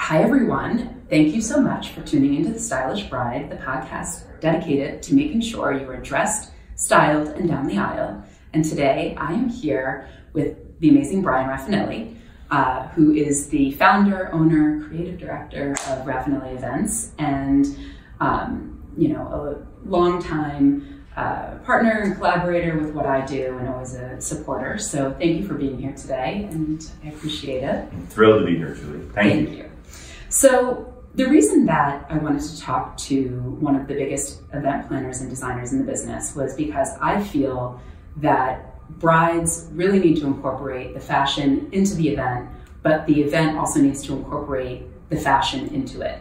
Hi everyone, thank you so much for tuning into The Stylish Bride, the podcast dedicated to making sure you are dressed, styled, and down the aisle. And today I am here with the amazing Bryan Rafanelli, who is the founder, owner, creative director of Rafanelli Events, and a long-time partner and collaborator with what I do, and always a supporter. So thank you for being here today, and I appreciate it. I'm thrilled to be here, Julie. Thank you. So the reason that I wanted to talk to one of the biggest event planners and designers in the business was because I feel that brides really need to incorporate the fashion into the event, but the event also needs to incorporate the fashion into it.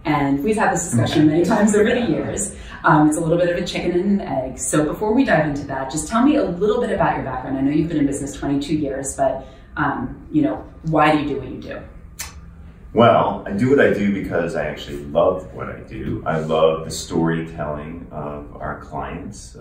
And we've had this discussion many times over the years. It's a little bit of a chicken and an egg. So before we dive into that, just tell me a little bit about your background. I know you've been in business 22 years, but why do you do what you do? Well, I do what I do because I actually love what I do. I love the storytelling of our clients,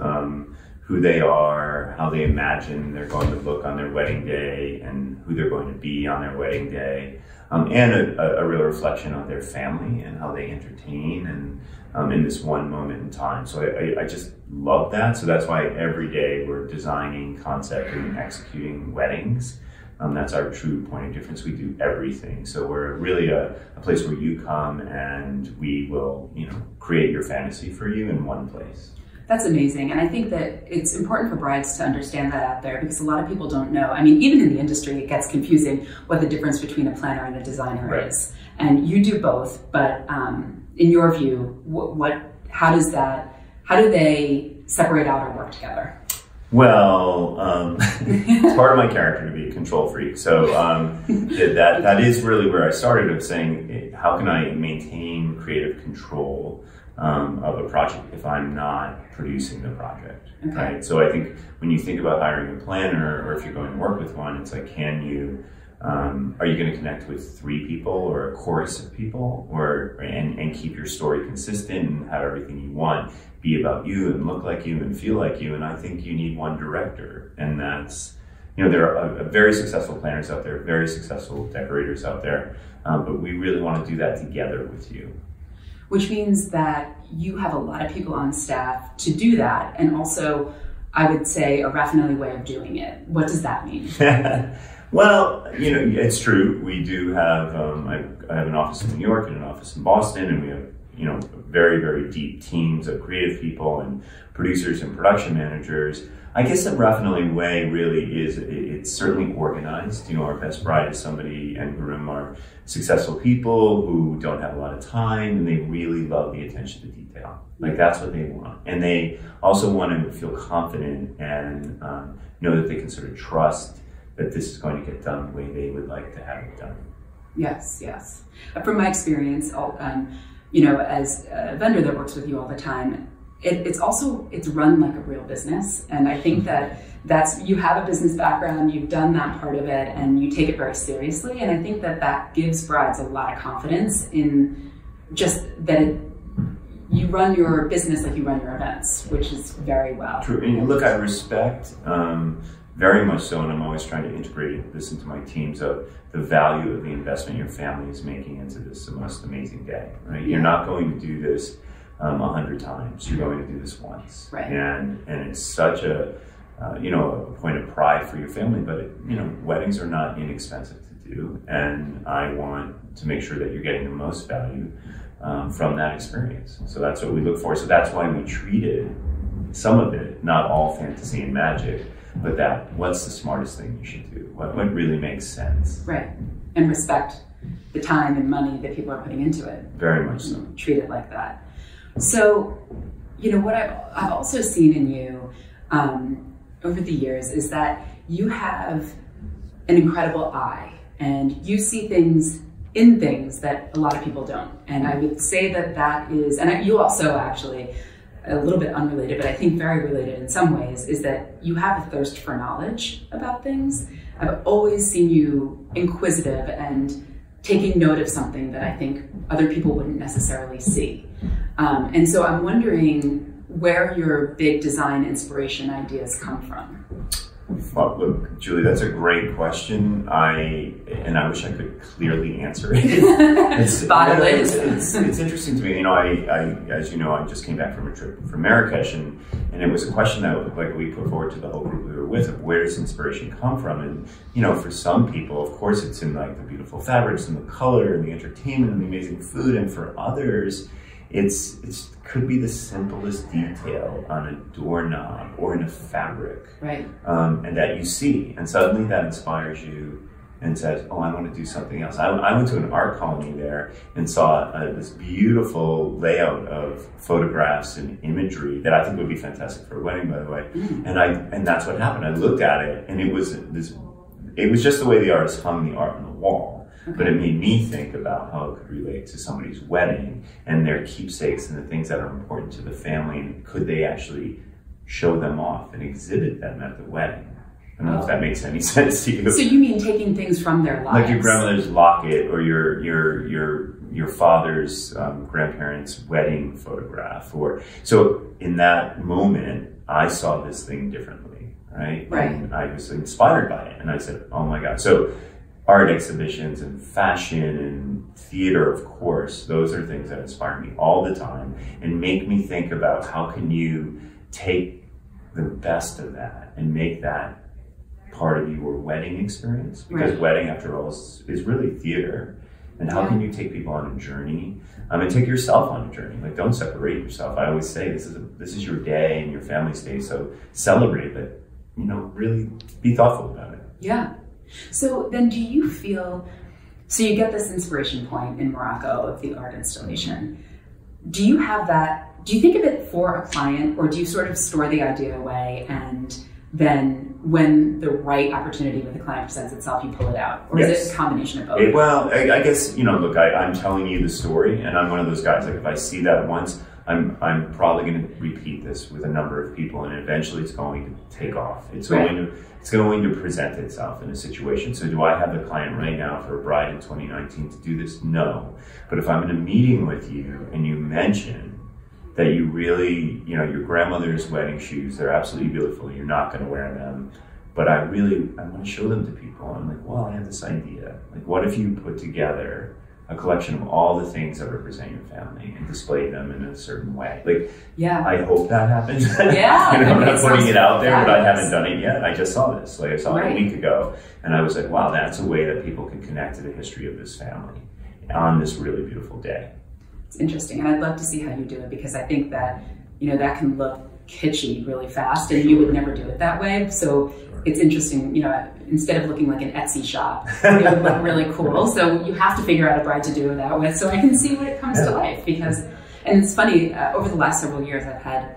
who they are, how they imagine they're going to look on their wedding day, and who they're going to be on their wedding day, and a real reflection of their family and how they entertain and in this one moment in time. So I just love that. So that's why every day we're designing, concepting, and executing weddings. That's our true point of difference. We do everything. So we're really a place where you come and we will, create your fantasy for you in one place. That's amazing. And I think that it's important for brides to understand that out there, because a lot of people don't know. I mean, even in the industry, it gets confusing what the difference between a planner and a designer is. And you do both, but in your view, how do they separate out or work together? Well, it's part of my character to be a control freak. So that is really where I started, of saying, how can I maintain creative control of a project if I'm not producing the project, okay. Right? So I think when you think about hiring a planner, or if you're going to work with one, it's like, are you going to connect with 3 people or a chorus of people, and keep your story consistent and have everything you want be about you and look like you and feel like you? And I think you need one director, and that's, there are very successful planners out there, very successful decorators out there, but we really want to do that together with you. Which means that you have a lot of people on staff to do that, and also, I would say, a Rafanelli way of doing it. What does that mean? Well, it's true. We do have, I have an office in New York and an office in Boston, and we have, very, very deep teams of creative people and producers and production managers. I guess the Rafanelli way really is, it's certainly organized. Our best bride is somebody, and groom are successful people who don't have a lot of time, and they really love the attention to detail. Like, that's what they want. And they also want to feel confident and know that they can sort of trust that this is going to get done the way they would like to have it done. Yes, yes. From my experience, as a vendor that works with you all the time, it's run like a real business. And I think you have a business background, you've done that part of it, and you take it very seriously. And I think that gives brides a lot of confidence in just that you run your business like you run your events, which is very well. True. And look, I respect very much so, and I'm always trying to integrate this into my teams, of the value of the investment your family is making into this most amazing day, right? Yeah. You're not going to do this 100 times. You're going to do this once. Right. And it's such a point of pride for your family, but weddings are not inexpensive to do, and I want to make sure that you're getting the most value from that experience. So that's what we look for. So that's why we treated some of it, not all fantasy and magic, but what's the smartest thing you should do? What really makes sense? Right. And respect the time and money that people are putting into it. Very much so. Treat it like that. So, what I've also seen in you over the years is that you have an incredible eye, and you see things in things that a lot of people don't. And I would say that is, and you also actually, a little bit unrelated, but I think very related in some ways, is that you have a thirst for knowledge about things. I've always seen you inquisitive and taking note of something that I think other people wouldn't necessarily see. And so I'm wondering where your big design inspiration ideas come from. Well, look, Julie, that's a great question. I wish I could clearly answer it. It's interesting to me. You know, as you know, I just came back from a trip from Marrakesh, and it was a question that like we put forward to the whole group we were with of where does inspiration come from? And you know, for some people, of course, it's in like the beautiful fabrics and the color and the entertainment and the amazing food, and for others, it could be the simplest detail on a doorknob or in a fabric, right? And that you see, and suddenly that inspires you and says, "Oh, I want to do something else." I went to an art colony there and saw this beautiful layout of photographs and imagery that I think would be fantastic for a wedding, by the way. And that's what happened. I looked at it, and it was just the way the artist hung the art on the wall. But it made me think about how it could relate to somebody's wedding and their keepsakes and the things that are important to the family, and could they actually show them off and exhibit them at the wedding? I don't know if that makes any sense to you. So you mean taking things from their lives? Like your grandmother's locket or your father's grandparents' wedding photograph. So in that moment, I saw this thing differently, right? Right. And I was inspired by it, and I said, "Oh my God!" So art exhibitions and fashion and theater, of course, those are things that inspire me all the time and make me think about how can you take the best of that and make that part of your wedding experience, because wedding, after all, is really theater. And how can you take people on a journey, and take yourself on a journey? Like, don't separate yourself. I always say this is your day and your family's day, so celebrate it. You know, really be thoughtful about it. Yeah. So then do you feel, so you get this inspiration point in Morocco of the art installation. Do you have that, do you think of it for a client, or do you sort of store the idea away and then when the right opportunity with the client presents itself, you pull it out? Or is it a combination of both? Well, I guess, you know, look, I'm telling you the story, and I'm one of those guys, like if I see that once, I'm probably going to repeat this with a number of people, and eventually it's going to take off. It's going to present itself in a situation. So do I have the client right now for a bride in 2019 to do this? No. But if I'm in a meeting with you and you mention that you really, you know, your grandmother's wedding shoes, they're absolutely beautiful, you're not going to wear them, but I want to show them to people. I'm like, well, I have this idea. Like, what if you put together a collection of all the things that represent your family and display them in a certain way? Like, I hope that happens. Yeah. You know, I'm not putting it out there, but I haven't done it yet. I just saw this. Like, I saw it a week ago, and I was like, wow, that's a way that people can connect to the history of this family on this really beautiful day. It's interesting, and I'd love to see how you do it, because I think that, you know, that can look kitschy really fast, and you would never do it that way. So it's interesting, you know, instead of looking like an Etsy shop, it would look really cool. So you have to figure out a bride to do that with, so I can see when it comes to life. Because, and it's funny, over the last several years, I've had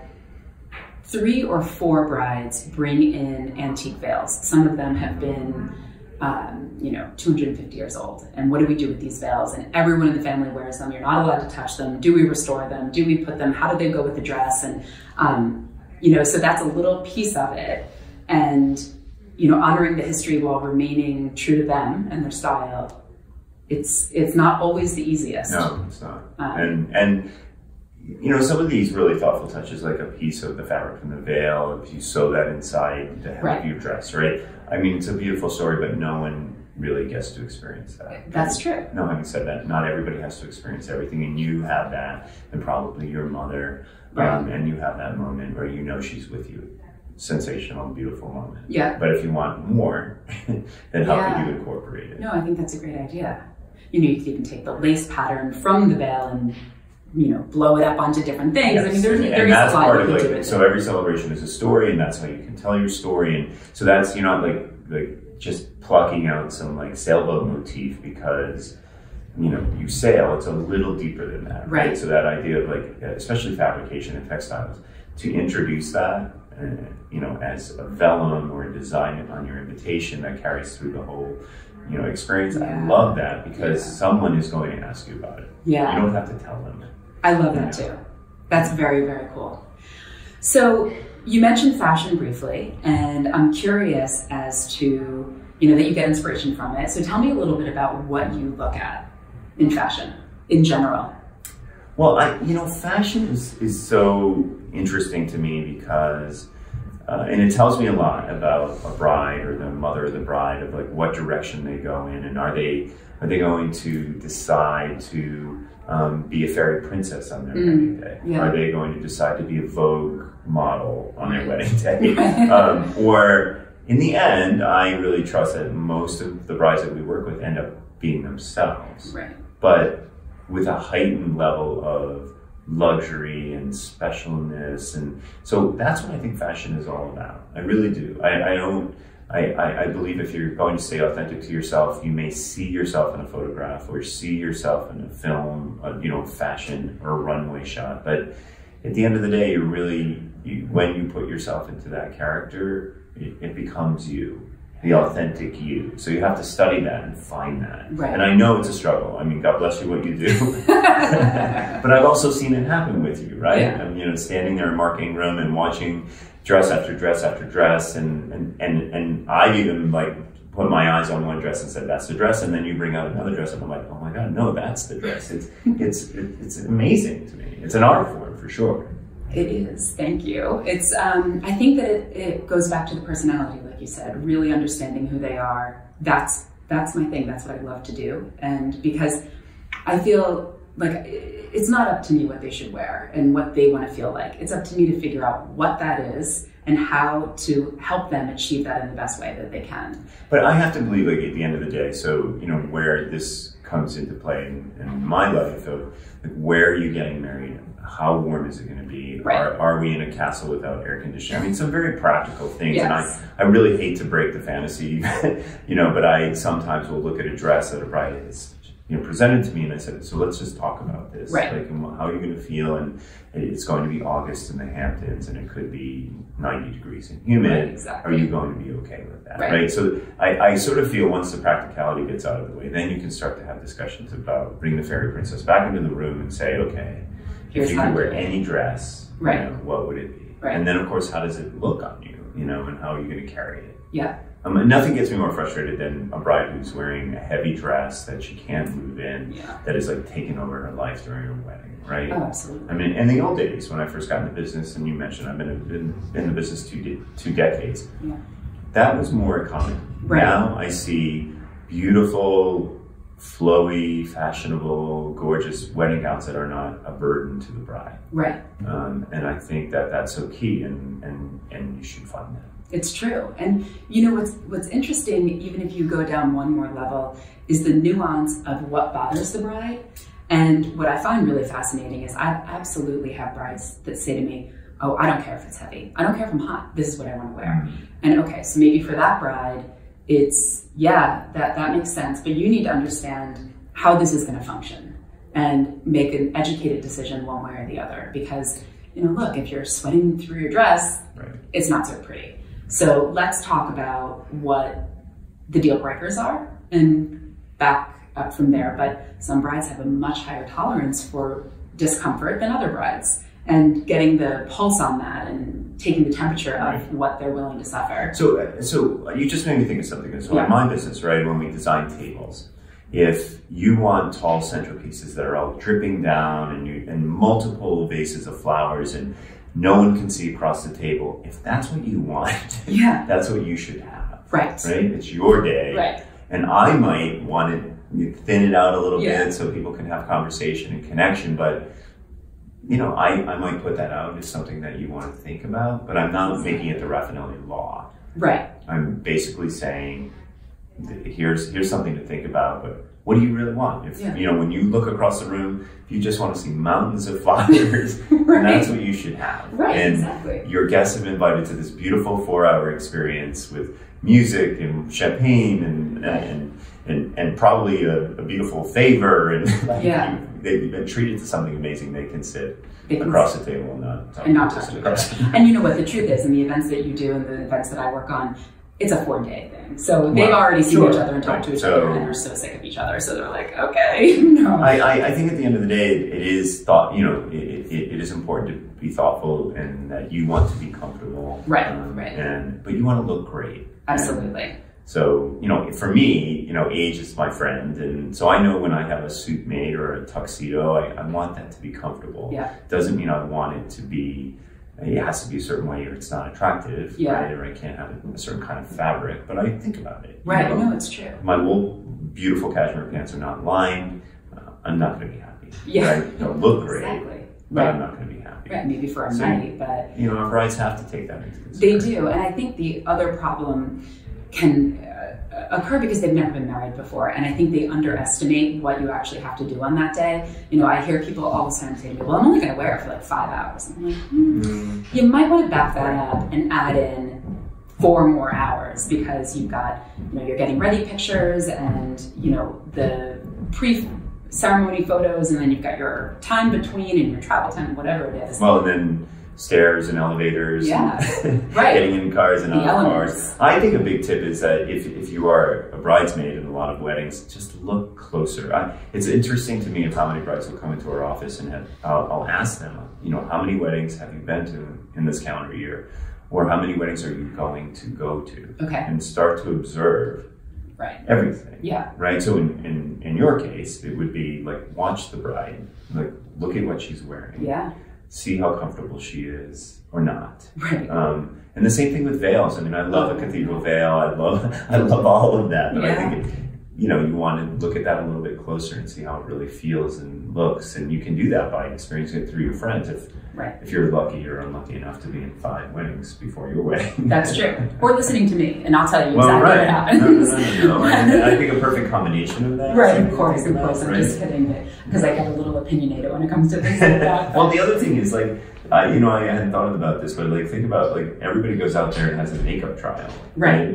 3 or 4 brides bring in antique veils. Some of them have been, you know, 250 years old. And what do we do with these veils? And everyone in the family wears them. You're not allowed to touch them. Do we restore them? Do we put them? How do they go with the dress? And, you know, so that's a little piece of it. And, you know, honoring the history while remaining true to them and their style, it's not always the easiest. No, it's not. And you know, some of these really thoughtful touches, like a piece of the fabric from the veil, if you sew that inside the hem of your dress, right? I mean, it's a beautiful story, but no one really gets to experience that. That's true. No, having said that, not everybody has to experience everything, and you have that, and probably your mother, and you have that moment where you know she's with you. Sensational, beautiful moment. Yeah. But if you want more, then how could you incorporate it? No, I think that's a great idea. You know, you can even take the lace pattern from the veil and, you know, blow it up onto different things. Yes. I mean, there's that's a lot part of you can do like, with so every celebration is a story, and that's how you can tell your story. And so that's, you're not like just plucking out some like sailboat motif because, you know, you sail. It's a little deeper than that, right? So that idea of like, especially fabrication and textiles, to introduce that, you know, as a vellum or a design on your invitation that carries through the whole, you know, experience. I love that, because someone is going to ask you about it. Yeah. You don't have to tell them. I love that too. That's very, very cool. So you mentioned fashion briefly, and I'm curious as to, you know, that you get inspiration from it. So tell me a little bit about what you look at in fashion in general. Well, you know, fashion is so interesting to me because and it tells me a lot about a bride or the mother of the bride, of like what direction they go in, and are they going to decide to be a fairy princess on their wedding day? Yeah. Are they going to decide to be a Vogue model on their wedding day? Or in the end, I really trust that most of the brides that we work with end up being themselves, right? But with a heightened level of luxury and specialness, and so that's what I think fashion is all about. I really do. I believe if you're going to stay authentic to yourself, you may see yourself in a photograph or see yourself in a film, fashion or a runway shot. But at the end of the day, when you put yourself into that character, it becomes you, the authentic you. So you have to study that and find that. Right. And I know it's a struggle. I mean, God bless you what you do. But I've also seen it happen with you, right? Yeah. And, standing there in a marketing room and watching dress after dress after dress, and I even put my eyes on one dress and said, that's the dress, and then you bring out another dress and I'm like, oh my God, no, that's the dress. It's amazing to me. It's an art form for sure. It is, thank you. It's I think that it goes back to the personality, like you said, really understanding who they are. That's my thing, that's what I love to do. And because I feel like it's not up to me what they should wear and what they want to feel like. It's up to me to figure out what that is and how to help them achieve that in the best way that they can. But I have to believe, at the end of the day, so, where this comes into play in my life of where are you getting married? How warm is it going to be? Right. Are we in a castle without air conditioning? I mean, some very practical things. Yes. And I really hate to break the fantasy, but I sometimes will look at a dress that a bride is presented to me, and I said, so let's just talk about this. Right. How are you going to feel? And it's going to be August in the Hamptons, and it could be 90 degrees and humid. Right, exactly. Are you going to be okay with that? Right. So I sort of feel once the practicality gets out of the way, then you can start to have discussions about bring the fairy princess back into the room and say, okay, if you could wear any dress, what would it be? Right. And then, of course, how does it look on you, and how are you going to carry it? Yeah. Nothing gets me more frustrated than a bride who's wearing a heavy dress that she can't move in, that is taking over her life during her wedding, right? Oh, absolutely. I mean, in the old days, when I first got in the business, and you mentioned I've been in the business two decades, that was more common. Right. Now I see beautiful, flowy, fashionable, gorgeous wedding gowns that are not a burden to the bride. Right. And I think that that's so key, and you should find that. It's true. And what's interesting, even if you go down one more level, is the nuance of what bothers the bride. And what I find really fascinating is I absolutely have brides that say to me, oh, I don't care if it's heavy. I don't care if I'm hot. This is what I want to wear. Mm-hmm. And okay, so maybe for that bride, it's, that makes sense, but you need to understand how this is going to function and make an educated decision one way or the other. Because, look, if you're sweating through your dress, it's not so pretty. So let's talk about what the deal breakers are and back up from there. But some brides have a much higher tolerance for discomfort than other brides, and getting the pulse on that and taking the temperature of what they're willing to suffer. So you just made me think of something. So in my business, when we design tables, if you want tall centerpieces that are all dripping down and multiple vases of flowers and no one can see across the table, if that's what you want, that's what you should have. Right. It's your day. Right. And I might want to thin it out a little bit so people can have conversation and connection, but I might put that out as something that you want to think about, but I'm not making it the Rafanelli law. Right. I'm basically saying, here's something to think about, but what do you really want? If when you look across the room, if you just want to see mountains of flowers, then that's what you should have. Right, and exactly. Your guests have been invited to this beautiful 4-hour experience with music and champagne and probably a beautiful favor, and they've been treated to something amazing. They can sit across the table and not touch it. And you know what the truth is, in the events that you do and the events that I work on, it's a 4-day thing. So they've already seen each other and talked to each other, and they're so sick of each other. So they're like, okay, no. I think at the end of the day, it is it is important to be thoughtful and that you want to be comfortable. Right, but you want to look great. Absolutely. So, for me, age is my friend. And so I know when I have a suit made or a tuxedo, I want that to be comfortable. Yeah. Doesn't mean I want it to be it has to be a certain way or it's not attractive, right? Or I can't have a certain kind of fabric, but I think about it. Right, no, it's true. My wool, beautiful cashmere pants are not lined, I'm not going to be happy. Right? They'll look great, but I'm not going to be happy. Right, maybe for a night, but... Our brides have to take that into consideration. They do, and I think the other problem can occur because they've never been married before, and I think they underestimate what you actually have to do on that day. I hear people all the time say to me, well, I'm only going to wear it for like 5 hours. I'm like, you might want to back that up and add in 4 more hours, because you've got, you're getting ready pictures and, the pre-ceremony photos, and then you've got your time between and your travel time, whatever it is. Well, and then stairs and elevators, and getting in cars and out of cars. I think a big tip is that if you are a bridesmaid in a lot of weddings, just look closer. It's interesting to me of how many brides will come into our office, and I'll ask them, how many weddings have you been to in this calendar year? Or how many weddings are you going to go to? And start to observe everything. Right? So in your case, it would be like, watch the bride, like look at what she's wearing. See how comfortable she is or not. And the same thing with veils. I mean, I love a cathedral veil. I love all of that. But I think you want to look at that a little bit closer and see how it really feels and looks. And you can do that by experiencing it through your friends. If you're lucky or unlucky enough to be in 5 weddings before your wedding. That's true. Or listening to me, and I'll tell you exactly what happens. No. I think a perfect combination of that. Of course. I'm just kidding, because I get a little opinionated when it comes to things like that. Well, the other thing is like, I hadn't thought about this, but like think about like everybody goes out there and has a makeup trial.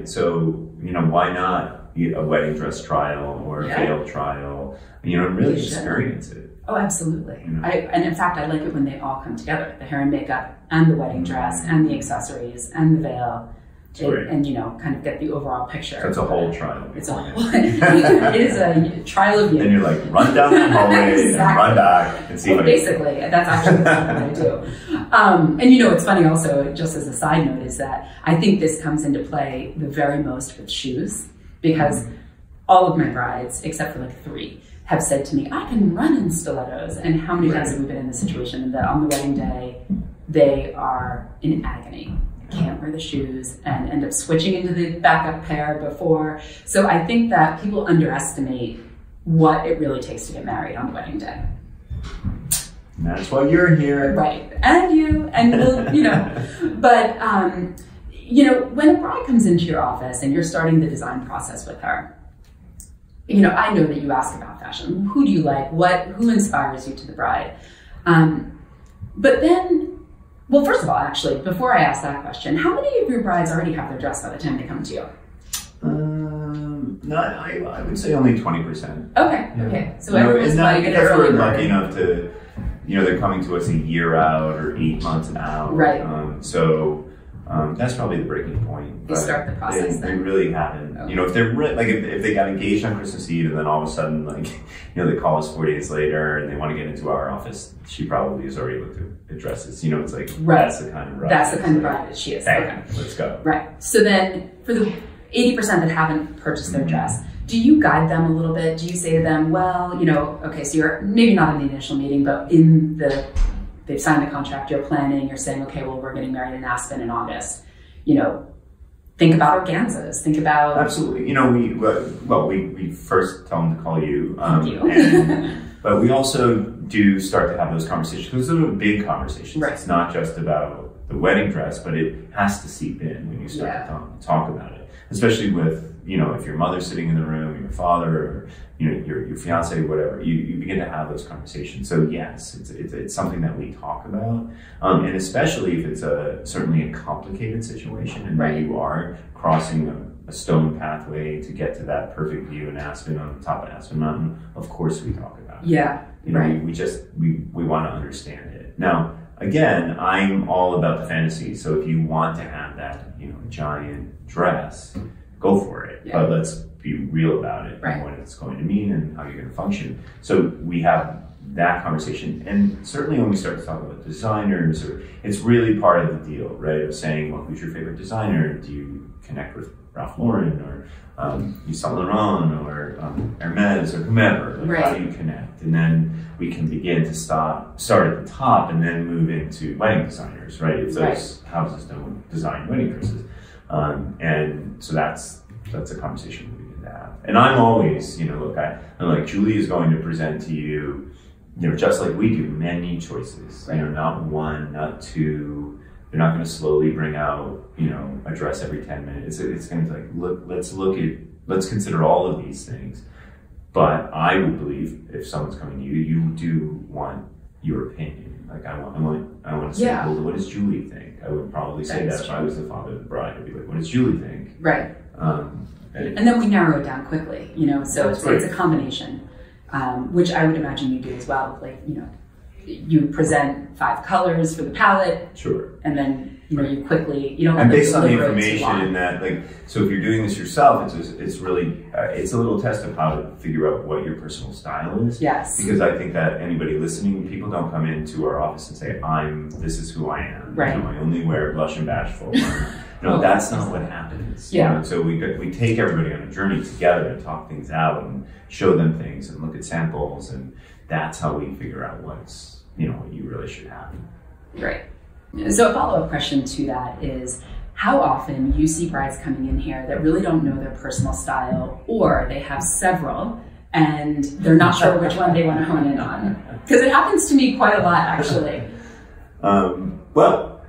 So, why not a wedding dress trial or a veil trial, and really experience it. Oh, absolutely. And in fact, I like it when they all come together, the hair and makeup and the wedding dress and the accessories and the veil. And kind of get the overall picture. So it's a whole trial. It's a whole, it is a trial of you. Then you're like, run down the hallway and run back and see what basically, that's actually what I do. And it's funny also, just as a side note, is that I think this comes into play the very most with shoes, because all of my brides, except for like 3, have said to me, I can run in stilettos. And how many times have we been in the situation that on the wedding day, they are in agony, can't wear the shoes, and end up switching into the backup pair before. So I think that people underestimate what it really takes to get married on the wedding day. And that's why you're here. And you, and we'll, but, when a bride comes into your office and you're starting the design process with her, I know that you ask about fashion. Who do you like? Who inspires you to the bride? But then, well, first of all, actually, before I ask that question, how many of your brides already have their dress by the time they come to you? No, I would say only 20%. Okay. So everyone's probably going to they're lucky enough to, they're coming to us a year out or 8 months out. So that's probably the breaking point. They start the process. They really haven't. If they're if they got engaged on Christmas Eve and then all of a sudden, they call us 4 days later and they want to get into our office, she probably has already looked at dresses. It's like that's the kind of bride. That's the kind of bride that she is. Let's go. So then, for the 80% that haven't purchased their dress, do you guide them a little bit? Do you say to them, well, okay, so you're maybe not in the initial meeting, but they've signed the contract, you're planning, you're saying, okay, well, we're getting married in Aspen in August. Think about organzas, think about... Absolutely. We first tell them to call you. Thank you. But we also do start to have those conversations, because those are big conversations. It's not just about the wedding dress, but it has to seep in when you start to talk about it. Especially with, if your mother's sitting in the room, your father, or your fiance, whatever, you begin to have those conversations. So yes, it's something that we talk about, and especially if it's certainly a complicated situation, and you are crossing a stone pathway to get to that perfect view in Aspen, on the top of Aspen Mountain. Of course, we talk about it. We want to understand it. Now, again, I'm all about the fantasy. So if you want to have that, giant dress, go for it. But let's be real about it, and what it's going to mean and how you're going to function. So we have that conversation. And certainly when we start to talk about designers, it's really part of the deal, right? Of saying, well, who's your favorite designer? Do you connect with Ralph Lauren or Yves Saint Laurent or Hermes or whomever. Like, right. How do you connect? And then we can begin to start at the top and then move into wedding designers, right? It's those houses don't design wedding dresses. And so that's a conversation we begin to have. And I'm always, look, I'm like, Julie is going to present to you, just like we do, many choices, right. Not one, not two. They're not going to slowly bring out, a dress every 10 minutes. It's going to be like, let's consider all of these things. But I would believe if someone's coming to you, you do want your opinion. Like I want to say, well, what does Julie think? I would probably say that if I was the father of the bride, I'd be like, what does Julie think? Right. And then we narrow it down quickly, so it's a combination, which I would imagine you do as well. Like, you present 5 colors for the palette. Sure. And then, you quickly, you don't and based on the information in that, so if you're doing this yourself, it's really, it's a little test of how to figure out what your personal style is. Yes. Because I think that anybody listening, people don't come into our office and say, this is who I am. Right. I only wear blush and bashful. That's not what happens. Yeah. So we take everybody on a journey together and talk things out and show them things and look at samples, and that's how we figure out what's, what you really should have. Right. So a follow-up question to that is, how often you see brides coming in here that really don't know their personal style, or they have several and they're not sure which one they want to hone in on? Because it happens to me quite a lot, actually. Well,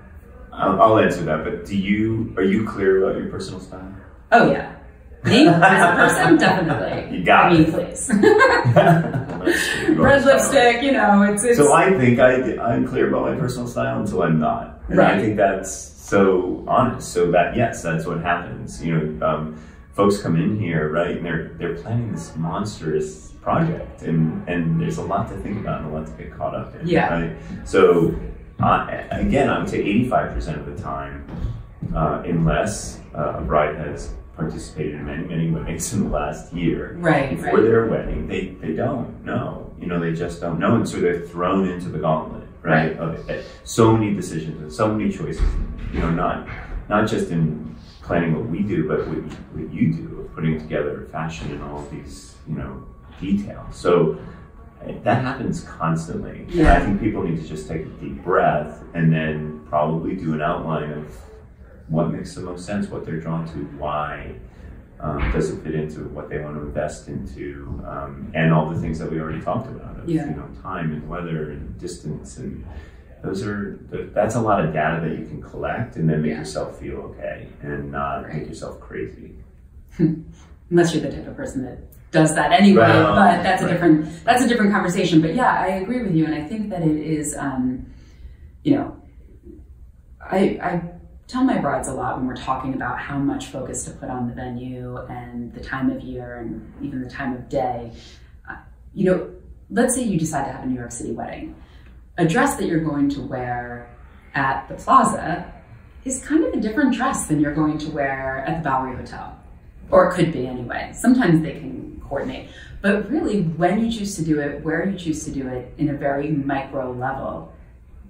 I'll answer that, but are you clear about your personal style? Oh yeah. Me, as a person, definitely. You got it. Please. Red lipstick, it's... So I think I'm clear about my personal style until I'm not. And right. I think that's so honest. So that, yes, that's what happens. Folks come in here, right, and they're planning this monstrous project, and there's a lot to think about and a lot to get caught up in. Yeah. Right? So again, I would say 85% of the time, unless a bride has participated in many weddings in the last year. Right. Before their wedding, they don't know. They just don't know, and so they're thrown into the gauntlet, right? Of so many decisions and so many choices. Not just in planning what we do, but what you do of putting together fashion and all of these, details. So that happens constantly. Yeah. And I think people need to just take a deep breath and then probably do an outline of what makes the most sense, what they're drawn to, why does it fit into what they want to invest into, and all the things that we already talked about, of, time and weather and distance, and that's a lot of data that you can collect and then make yourself feel okay and not make yourself crazy. Unless you're the type of person that does that anyway, but that's a different conversation. But yeah, I agree with you, and I think that it is, I tell my brides a lot when we're talking about how much focus to put on the venue and the time of year and even the time of day. Let's say you decide to have a New York City wedding. A dress that you're going to wear at the Plaza is kind of a different dress than you're going to wear at the Bowery Hotel. Or it could be anyway. Sometimes they can coordinate. But really, when you choose to do it, where you choose to do it in a very micro level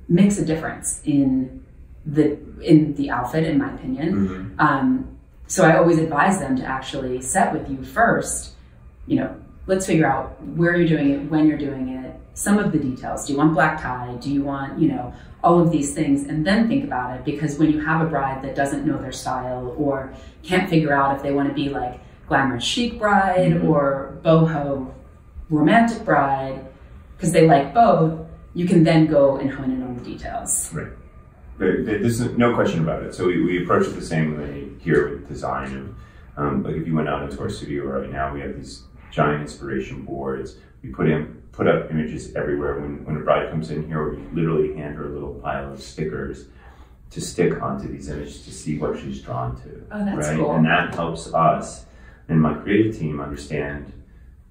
makes a difference in the outfit, in my opinion. Mm-hmm. So I always advise them to actually set with you first, let's figure out where you're doing it, when you're doing it, some of the details. Do you want black tie? Do you want, all of these things, and then think about it, because when you have a bride that doesn't know their style or can't figure out if they want to be like glamorous chic bride or boho romantic bride, because they like both, you can then go and hone in on the details. Right. There's no question about it. So we approach it the same way here with design. Like if you went out into our studio right now, we have these giant inspiration boards. We put up images everywhere. When a bride comes in here, we literally hand her a little pile of stickers to stick onto these images to see what she's drawn to. Oh, that's right? cool. And that helps us and my creative team understand,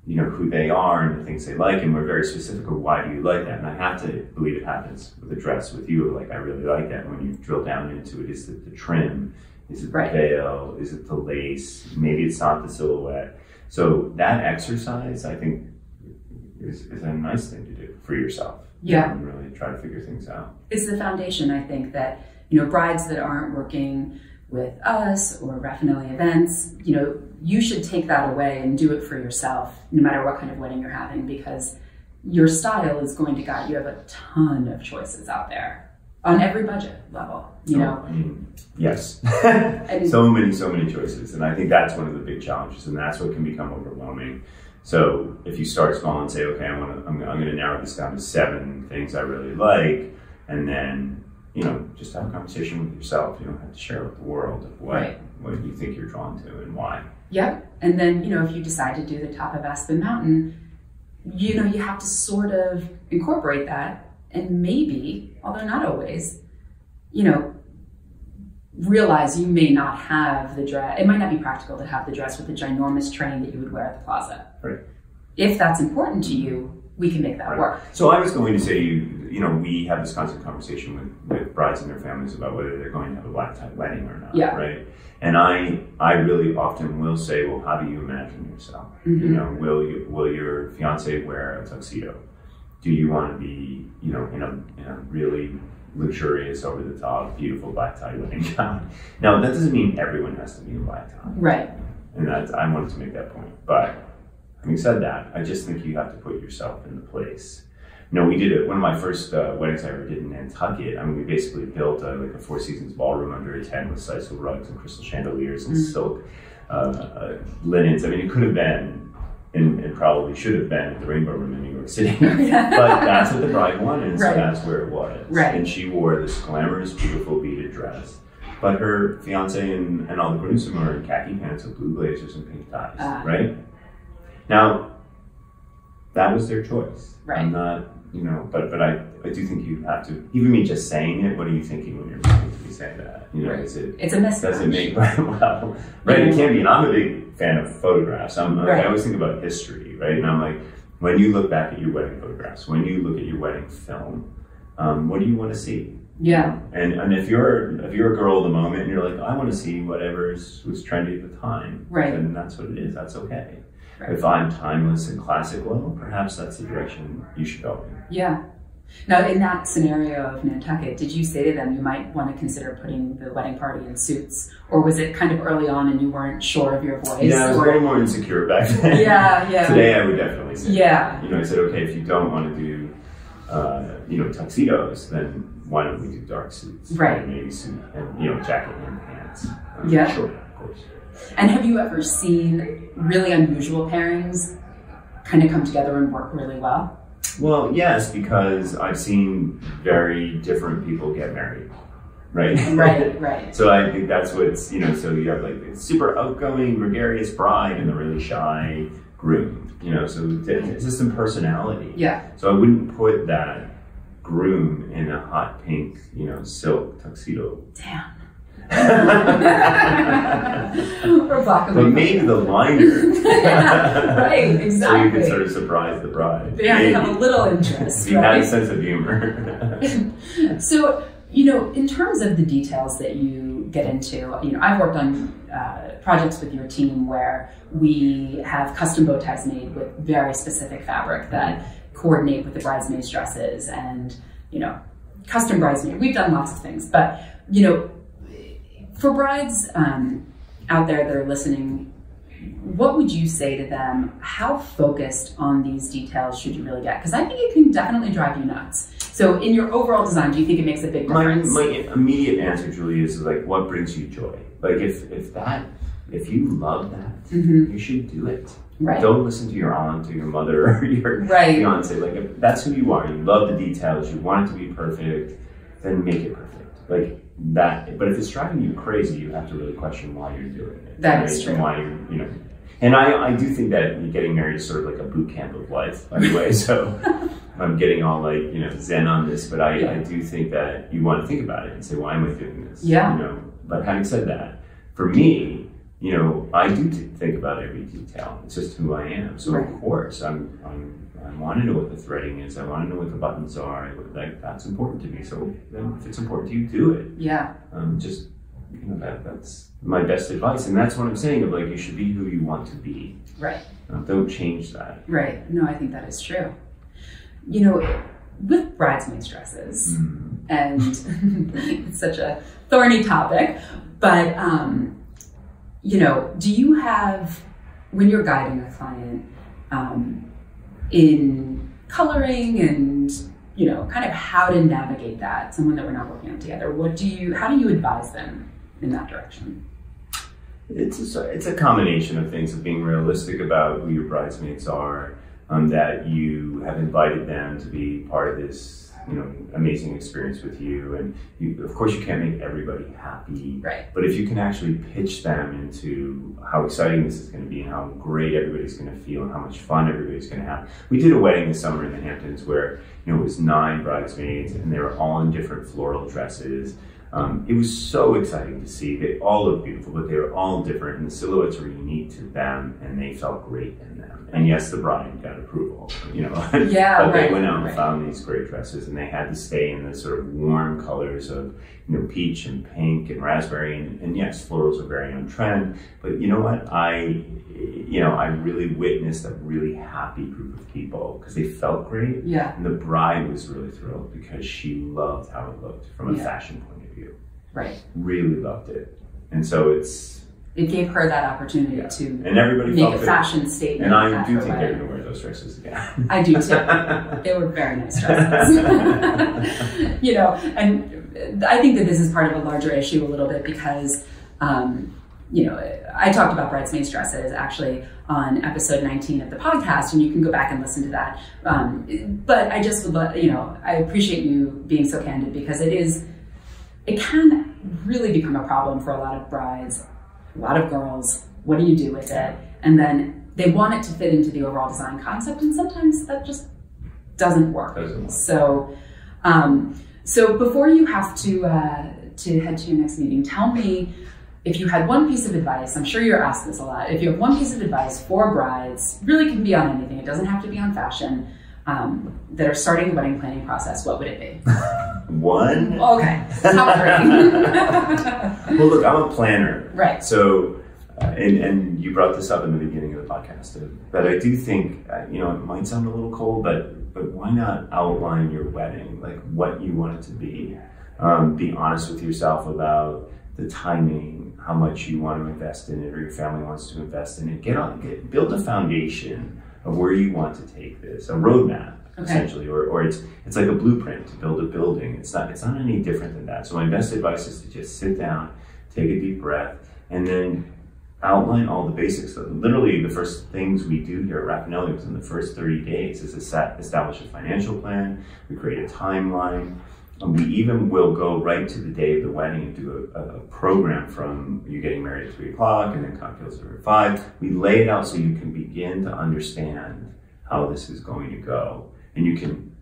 who they are and the things they like, and we're very specific of why do you like that. And I have to believe it happens with a dress with you. Like, I really like that. And when you drill down into it, is it the trim? Is it the veil? Is it the lace? Maybe it's not the silhouette. So that exercise, I think, is a nice thing to do for yourself. Yeah. And really try to figure things out. It's the foundation, I think, that, brides that aren't working with us or Rafanelli events, you know, you should take that away and do it for yourself, no matter what kind of wedding you're having, because your style is going to guide. You have a ton of choices out there on every budget level, you know? I mean, yes. so many choices. And I think that's one of the big challenges, and that's what can become overwhelming. So if you start small and say, okay, I'm going to narrow this down to 7 things I really like, and then, you know, just have a conversation with yourself. You don't have to share with the world of what you think you're drawn to and why. Yep. And then, you know, if you decide to do the top of Aspen Mountain, you know, you have to sort of incorporate that, and maybe, although not always, you know, realize you may not have the dress. It might not be practical to have the dress with the ginormous train that you would wear at the plaza. Right. If that's important to you, we can make that work. So I was going to say, you know, we have this constant conversation with brides and their families about whether they're going to have a black tie wedding or not, right? And I really often will say, well, how do you imagine yourself? You know, will your fiance wear a tuxedo? Do you want to be, you know, in a really luxurious, over the top, beautiful black tie wedding gown? Now, that doesn't mean everyone has to be in black tie, right? And I wanted to make that point. But having said that, I just think you have to put yourself in the place. You know, we did it. One of my first weddings I ever did in Nantucket. I mean, we basically built like a Four Seasons ballroom under a tent with sisal rugs and crystal chandeliers and silk linens. I mean, it could have been, and probably should have been, at the Rainbow Room in New York City. But that's what the bride wanted, so that's where it was. Right. And she wore this glamorous, beautiful beaded dress. But her fiance and all the groomsmen were in khaki pants with blue blazers and pink ties, right? Now, that was their choice. Right. I'm not, you know, but I do think you have to, even me just saying it, what are you thinking when you're listening to me say that? You know, it's a mismatch. Does it make, well, right, it can be, and I'm a big fan of photographs. I always think about history, right? And I'm like, when you look back at your wedding photographs, when you look at your wedding film, what do you want to see? Yeah. And if you're a girl of the moment and you're like, I want to see whatever was trendy at the time, then that's what it is. That's okay. Right. If I'm timeless and classic, well, perhaps that's the direction you should go in. Yeah. Now, in that scenario of Nantucket, did you say to them you might want to consider putting the wedding party in suits? Or was it kind of early on and you weren't sure of your voice? Yeah, I was a little more insecure back then. Yeah. Today I would definitely say that. You know, I said, okay, if you don't want to do, you know, tuxedos, then why don't we do dark suits? Right. Maybe suit and, you know, jacket and pants. Sure, of course. And have you ever seen really unusual pairings kind of come together and work really well? Well, yes, because I've seen very different people get married, right? Right. So I think that's what's, you know, so you have like the super outgoing, gregarious bride and the really shy groom, you know, so it's just some personality. Yeah. So I wouldn't put that groom in a hot pink, you know, silk tuxedo. Damn. Or black and white. But maybe the liner. Right, exactly. So you can sort of surprise the bride. They have to have a little interest. You have a sense of humor. So, you know, in terms of the details that you get into, you know, I've worked on projects with your team where we have custom bow ties made with very specific fabric that coordinate with the bridesmaids' dresses and, you know, custom bridesmaid. We've done lots of things, but, you know, for brides out there that are listening, what would you say to them? How focused on these details should you really get? Because I think it can definitely drive you nuts. So in your overall design, do you think it makes a big difference? My immediate answer, Julie, is like, what brings you joy? Like if you love that, you should do it. Right. Don't listen to your aunt or your mother or your fiance. Like if that's who you are, you love the details, you want it to be perfect, then make it perfect. Like that. But if it's driving you crazy, you have to really question why you're doing it. That is true. And why you're, you know. And I do think that getting married is sort of like a boot camp of life, by the way. So I'm getting all like, you know, zen on this, but I do think that you want to think about it and say, why am I doing this? Yeah. You know. But having said that, for me, you know, I do think about every detail. It's just who I am. So of course, I want to know what the threading is. I want to know what the buttons are. Like that's important to me. So then if it's important to you, do it. Yeah. Just, you know, that's my best advice. And that's what I'm saying of like, you should be who you want to be. Right. Don't change that. Right. No, I think that is true. You know, with bridesmaids dresses, and it's such a thorny topic, but you know, do you have, when you're guiding a client in coloring and, you know, kind of how to navigate that, someone that we're not working on together, how do you advise them in that direction? It's a combination of things, of being realistic about who your bridesmaids are, that you have invited them to be part of this, you know, amazing experience with you. And you, of course, you can't make everybody happy, right? But if you can actually pitch them into how exciting this is going to be and how great everybody's going to feel and how much fun everybody's going to have. We did a wedding this summer in the Hamptons where, you know, it was 9 bridesmaids and they were all in different floral dresses. It was so exciting to see. They all looked beautiful, but they were all different, and the silhouettes were unique to them, and they felt great in them. And yes, the bride got approval, you know. Yeah, but they went out and found these great dresses, and they had to stay in the sort of warm colors of, you know, peach and pink and raspberry. And yes, florals are very on trend. But you know what? I really witnessed a really happy group of people because they felt great. Yeah. And the bride was really thrilled because she loved how it looked from a fashion point of view. Right. Really loved it. And so it gave her that opportunity to and everybody make a fashion statement. And I do think they're going to wear those dresses again. I do too. They were very nice dresses. You know, and I think that this is part of a larger issue a little bit because, you know, I talked about bridesmaids dresses actually on episode 19 of the podcast, and you can go back and listen to that. But I just would, you know, I appreciate you being so candid because it can really become a problem for a lot of brides, a lot of girls. What do you do with it? And then they want it to fit into the overall design concept, and sometimes that just doesn't work. So, so before you have to head to your next meeting, tell me if you had one piece of advice. I'm sure you're asked this a lot. If you have one piece of advice for brides, really can be on anything. It doesn't have to be on fashion. That are starting the wedding planning process, what would it be? One? Okay, top 3. Well, look, I'm a planner. Right. So, and you brought this up in the beginning of the podcast, but I do think, you know, it might sound a little cold, but why not outline your wedding, like what you want it to be? Be honest with yourself about the timing, how much you want to invest in it or your family wants to invest in it. Build a foundation of where you want to take this, a roadmap, essentially, or it's like a blueprint to build a building. It's not any different than that. So my best advice is to just sit down, take a deep breath, and then outline all the basics. So literally the first things we do here at Rafanelli within the first 30 days is establish a financial plan, we create a timeline, and we even will go right to the day of the wedding and do a program from you getting married at 3 o'clock and then cocktails at 5. We lay it out so you can begin to understand how this is going to go. And you can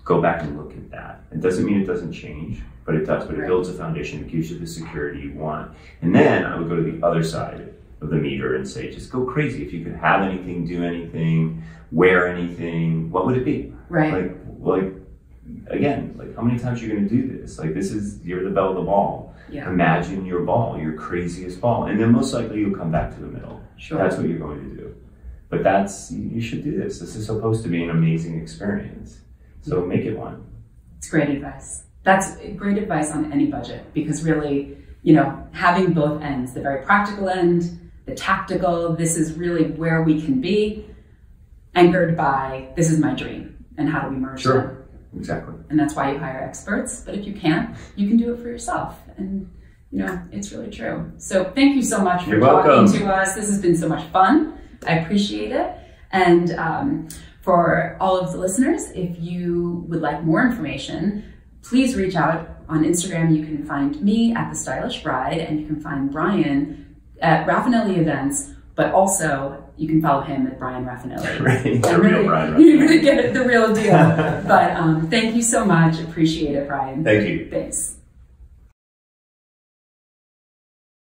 go back and look at that. It doesn't mean it doesn't change, but it does. But it builds a foundation. It gives you the security you want. And then I would go to the other side of the meter and say, just go crazy. If you could have anything, do anything, wear anything, what would it be? Right. Like again, like how many times are you going to do this? Like you're the belle of the ball. Yeah. Imagine your ball, your craziest ball. And then most likely you'll come back to the middle. Sure. That's what you're going to do. But you should do this. This is supposed to be an amazing experience. So make it one. It's great advice. That's great advice on any budget, because really, you know, having both ends, the very practical end, the tactical, this is really where we can be, anchored by, this is my dream, and how do we merge them? Exactly. And that's why you hire experts. But if you can't, you can do it for yourself. And, you know, it's really true. So thank you so much for talking to us. This has been so much fun. I appreciate it. And for all of the listeners, if you would like more information, please reach out on Instagram. You can find me at The Stylish Bride, and you can find Bryan at Rafanelli Events, but also you can follow him at Bryan Rafanelli. Right, the real Bryan Rafanelli. You really get it, the real deal. But thank you so much. Appreciate it, Bryan. Thank you. Thanks.